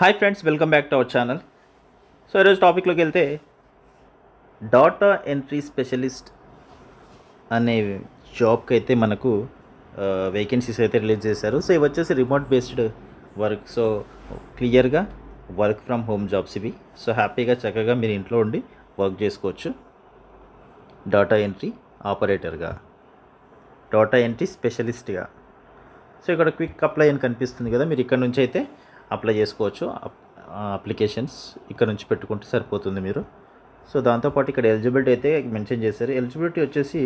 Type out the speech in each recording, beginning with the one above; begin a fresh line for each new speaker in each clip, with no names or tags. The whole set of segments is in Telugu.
Hi friends, welcome back to our channel. So ఈరోజు టాపిక్లోకి వెళ్తే డాటా ఎంట్రీ స్పెషలిస్ట్ అనే జాబ్కి అయితే మనకు వేకెన్సీస్ అయితే రిలీజ్ చేశారు. సో ఇవి వచ్చేసి రిమోట్ బేస్డ్ వర్క్. సో క్లియర్గా వర్క్ ఫ్రమ్ హోమ్ జాబ్స్ ఇవి. సో హ్యాపీగా చక్కగా మీరు ఇంట్లో ఉండి వర్క్ చేసుకోవచ్చు. డాటా ఎంట్రీ ఆపరేటర్గా, డాటా ఎంట్రీ స్పెషలిస్ట్గా. సో ఇక్కడ క్విక్ అప్లై అని కనిపిస్తుంది కదా, మీరు ఇక్కడ నుంచి అయితే అప్లై చేసుకోవచ్చు. అప్లికేషన్స్ ఇక్కడ నుంచి పెట్టుకుంటే సరిపోతుంది మీరు. సో దాంతోపాటు ఇక్కడ ఎలిజిబిలిటీ అయితే మెన్షన్ చేశారు. ఎలిజిబిలిటీ వచ్చేసి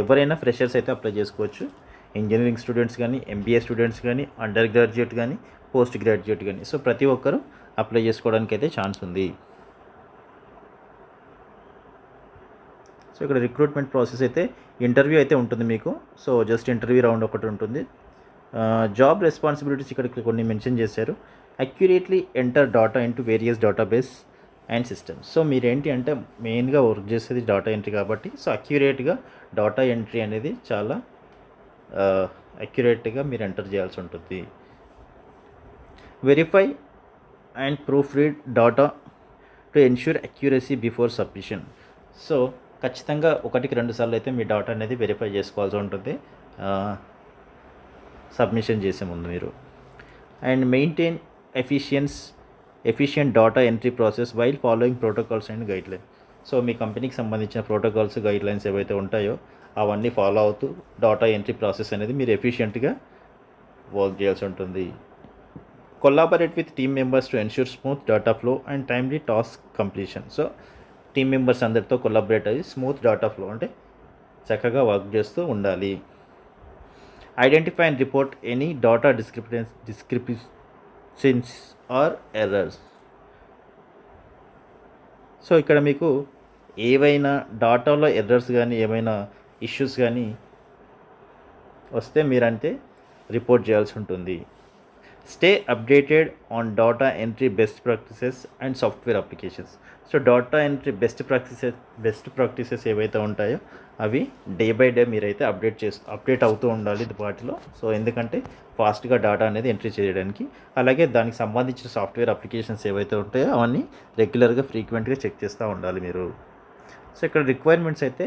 ఎవరైనా ఫ్రెషర్స్ అయితే అప్లై చేసుకోవచ్చు. ఇంజనీరింగ్ స్టూడెంట్స్ కానీ, ఎంబీఏ స్టూడెంట్స్ కానీ, అండర్ గ్రాడ్యుయేట్ కానీ, పోస్ట్ గ్రాడ్యుయేట్ కానీ. సో ప్రతి ఒక్కరూ అప్లై చేసుకోవడానికి అయితే ఛాన్స్ ఉంది. సో ఇక్కడ రిక్రూట్మెంట్ ప్రాసెస్ అయితే ఇంటర్వ్యూ అయితే ఉంటుంది మీకు. సో జస్ట్ ఇంటర్వ్యూ రౌండ్ ఒకటి ఉంటుంది. జాబ్ రెస్పాన్సిబిలిటీస్ ఇక్కడ కొన్ని మెన్షన్ చేశారు. Accurately enter data into various database and systems. So మీరేంటి అంటే మెయిన్గా వర్క్ చేసేది డాటా ఎంట్రీ కాబట్టి, సో అక్యురేట్గా డాటా ఎంట్రీ అనేది చాలా అక్యురేట్గా మీరు ఎంటర్ చేయాల్సి ఉంటుంది. Verify and proof read data to ensure accuracy before submission. So ఖచ్చితంగా 1-2 సార్లు అయితే మీ డాటా అనేది వెరిఫై చేసుకోవాల్సి ఉంటుంది సబ్మిషన్ చేసే ముందు మీరు. And maintain efficient data entry process while following protocols and guidelines. So మీ కంపెనీకి సంబంధించిన ప్రోటోకాల్స్, గైడ్లైన్స్ ఏవైతే ఉంటాయో అవన్నీ ఫాలో అవుతూ డాటా ఎంట్రీ ప్రాసెస్ అనేది మీరు ఎఫిషియెంట్గా వర్క్ చేయాల్సి ఉంటుంది. Collaborate with team members to ensure smooth data flow and timely task completion. So team members అందరితో కొలాబరేట్ అయ్యి స్మూత్ డాటా ఫ్లో అంటే చక్కగా వర్క్ చేస్తూ ఉండాలి. Identify and report any data descriptions or errors. So ఇక్కడ మీకు ఏవైనా డాటాలో ఎర్రర్స్ కానీ, ఏమైనా ఇష్యూస్ కానీ వస్తే మీరంటే రిపోర్ట్ చేయాల్సి ఉంటుంది. Stay updated on data entry best practices and software applications. So data entry best practices ఏవైతే ఉంటాయో అవి డే బై డే మీరైతే అప్డేట్ అవుతూ ఉండాలి వాటిలో. సో ఎందుకంటే ఫాస్ట్గా డాటా అనేది ఎంట్రీ చేయడానికి, అలాగే దానికి సంబంధించిన సాఫ్ట్వేర్ అప్లికేషన్స్ ఏవైతే ఉంటాయో అవన్నీ రెగ్యులర్గా ఫ్రీక్వెంట్గా చెక్ చేస్తూ ఉండాలి మీరు. సో ఇక్కడ రిక్వైర్మెంట్స్ అయితే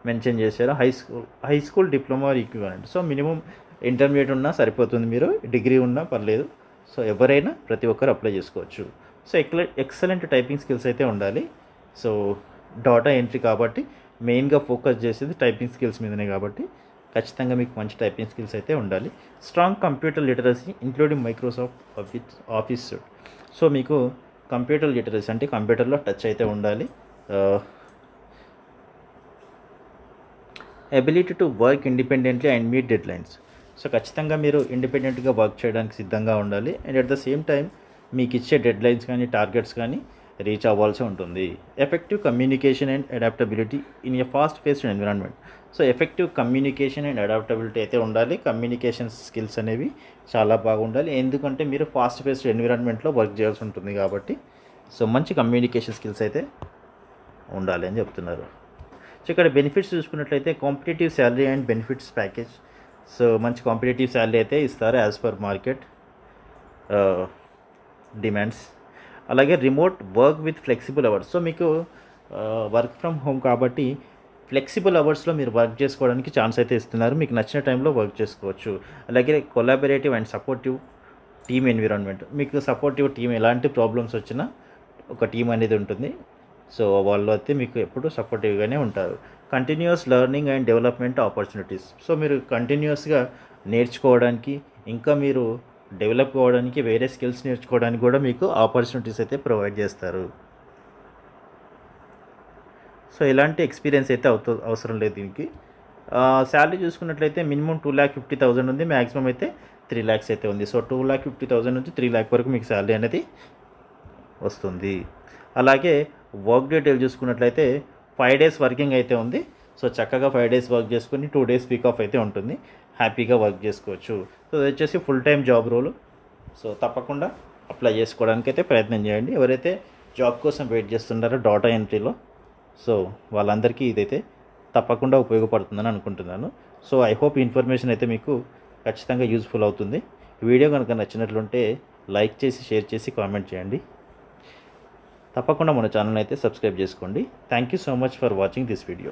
మెన్షన్ చేశారు. High school diploma equivalent. So minimum intermediate ఉన్నా సరిపోతుంది, మీరు డిగ్రీ ఉన్నా పర్లేదు. సో ఎవరైనా ప్రతి ఒక్కరు అప్లై చేసుకోవచ్చు. సో ఎక్సలెంట్ టైపింగ్ స్కిల్స్ అయితే ఉండాలి. సో డాటా ఎంట్రీ కాబట్టి మెయిన్గా ఫోకస్ చేసేది టైపింగ్ స్కిల్స్ మీదనే కాబట్టి ఖచ్చితంగా మీకు మంచి టైపింగ్ స్కిల్స్ అయితే ఉండాలి. Strong computer literacy including Microsoft Office suite. So మీకు కంప్యూటర్ లిటరసీ అంటే కంప్యూటర్లో టచ్ అయితే ఉండాలి. Ability to work independently and meet dead lines. So ఖచ్చితంగా మీరు ఇండిపెండెంట్గా వర్క్ చేయడానికి సిద్ధంగా ఉండాలి. And at the same time మీకు ఇచ్చే డెడ్ లైన్స్ కానీ, టార్గెట్స్ కానీ రీచ్ అవ్వాల్సి ఉంటుంది. Effective communication and adaptability in a fast paced environment. So effective communication and adaptability అయితే ఉండాలి. కమ్యూనికేషన్ స్కిల్స్ అనేవి చాలా బాగుండాలి, ఎందుకంటే మీరు ఫాస్ట్ పేస్డ్ ఎన్విరాన్మెంట్లో వర్క్ చేయాల్సి ఉంటుంది కాబట్టి. సో మంచి కమ్యూనికేషన్ స్కిల్స్ అయితే ఉండాలి అని చెప్తున్నారు. సో ఇక్కడ బెనిఫిట్స్ చూసుకున్నట్లయితే competitive salary and benefits package. So మంచి కాంపిటేటివ్ శాలరీ అయితే ఇస్తారు యాజ్ పర్ మార్కెట్ డిమాండ్స్. అలాగే remote work with flexible hours. So మీకు వర్క్ ఫ్రమ్ హోమ్ కాబట్టి ఫ్లెక్సిబుల్ అవర్స్లో మీరు వర్క్ చేసుకోవడానికి ఛాన్స్ అయితే ఇస్తున్నారు. మీకు నచ్చిన టైంలో వర్క్ చేసుకోవచ్చు. అలాగే collaborative and supportive team environment. మీకు సపోర్టివ్ టీమ్, ఎలాంటి ప్రాబ్లమ్స్ వచ్చినా ఒక టీం అనేది ఉంటుంది. సో వాళ్ళు అయితే మీకు ఎప్పుడు సపోర్టివ్గానే ఉంటారు. Continuous learning and development opportunities. So మీరు కంటిన్యూస్గా నేర్చుకోవడానికి, ఇంకా మీరు డెవలప్ అవ్వడానికి, వేరే స్కిల్స్ నేర్చుకోవడానికి కూడా మీకు ఆపర్చునిటీస్ అయితే ప్రొవైడ్ చేస్తారు. సో ఎలాంటి ఎక్స్పీరియన్స్ అయితే అవసరం లేదు దీనికి. శాలరీ చూసుకున్నట్లయితే మినిమం 2,50,000 ఉంది, మ్యాక్సిమం అయితే 3 lakhs అయితే ఉంది. సో 2,50,000 నుంచి 3 lakh వరకు మీకు శాలరీ అనేది వస్తుంది. అలాగే వర్క్ డీటెయిల్ చూసుకున్నట్లయితే 5 days వర్కింగ్ అయితే ఉంది. సో చక్కగా 5 days వర్క్ చేసుకుని 2 days వీక్ ఆఫ్ అయితే ఉంటుంది. హ్యాపీగా వర్క్ చేసుకోవచ్చు. సో ఇది వచ్చేసి full time job role. So తప్పకుండా అప్లై చేసుకోవడానికి అయితే ప్రయత్నం చేయండి. ఎవరైతే జాబ్ కోసం వెయిట్ చేస్తున్నారో డాటా ఎంట్రీలో, సో వాళ్ళందరికీ ఇదైతే తప్పకుండా ఉపయోగపడుతుందని అనుకుంటున్నాను. సో ఐ హోప్ ఇన్ఫర్మేషన్ అయితే మీకు ఖచ్చితంగా యూజ్ఫుల్ అవుతుంది. వీడియో కనుక నచ్చినట్లుంటే లైక్ చేసి షేర్ చేసి కామెంట్ చేయండి. తప్పకుండా మన ఛానల్ అయితే సబ్స్క్రైబ్ చేసుకోండి. Thank you so much for watching this video.